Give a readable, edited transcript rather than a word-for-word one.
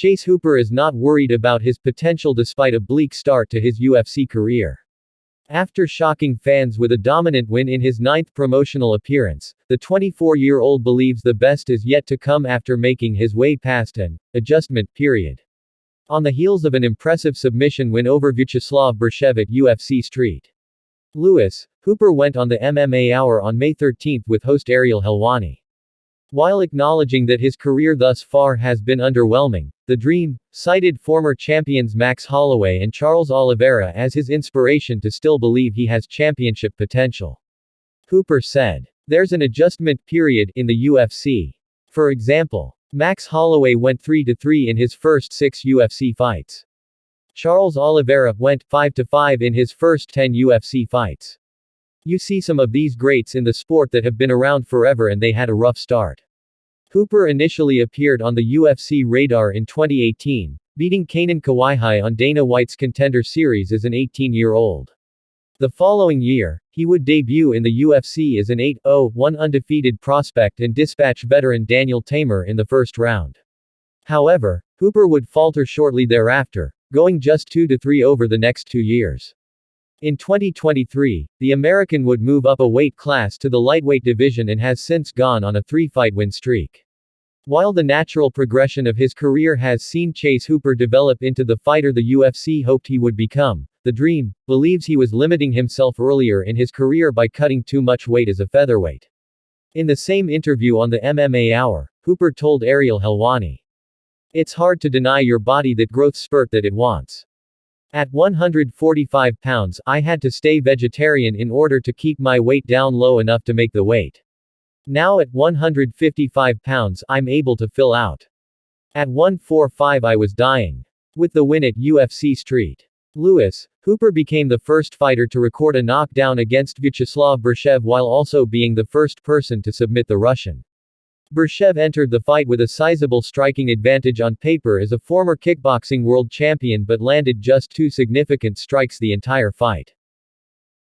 Chase Hooper is not worried about his potential despite a bleak start to his UFC career. After shocking fans with a dominant win in his 9th promotional appearance, the 24-year-old believes the best is yet to come after making his way past an adjustment period. On the heels of an impressive submission win over Vyacheslav Bershev at UFC St. Louis, Hooper went on the MMA Hour on May 13 with host Ariel Helwani. While acknowledging that his career thus far has been underwhelming, The Dream cited former champions Max Holloway and Charles Oliveira as his inspiration to still believe he has championship potential. Hooper said, "There's an adjustment period in the UFC. For example, Max Holloway went 3-3 in his first 6 UFC fights. Charles Oliveira went 5-5 in his first 10 UFC fights. You see some of these greats in the sport that have been around forever and they had a rough start." Hooper initially appeared on the UFC radar in 2018, beating Kanan Kawaihi on Dana White's Contender Series as an 18-year-old. The following year, he would debut in the UFC as an 8-0-1 undefeated prospect and dispatch veteran Daniel Tamer in the first round. However, Hooper would falter shortly thereafter, going just 2-3 over the next 2 years. In 2023, the American would move up a weight class to the lightweight division and has since gone on a 3-fight win streak. While the natural progression of his career has seen Chase Hooper develop into the fighter the UFC hoped he would become, The Dream believes he was limiting himself earlier in his career by cutting too much weight as a featherweight. In the same interview on the MMA Hour, Hooper told Ariel Helwani, "It's hard to deny your body that growth spurt that it wants. At 145 pounds, I had to stay vegetarian in order to keep my weight down low enough to make the weight. Now at 155 pounds, I'm able to fill out. At 145 I was dying." With the win at UFC St. Louis, Hooper became the first fighter to record a knockdown against Vyacheslav Bershev while also being the first person to submit the Russian. Bershev entered the fight with a sizable striking advantage on paper as a former kickboxing world champion but landed just 2 significant strikes the entire fight.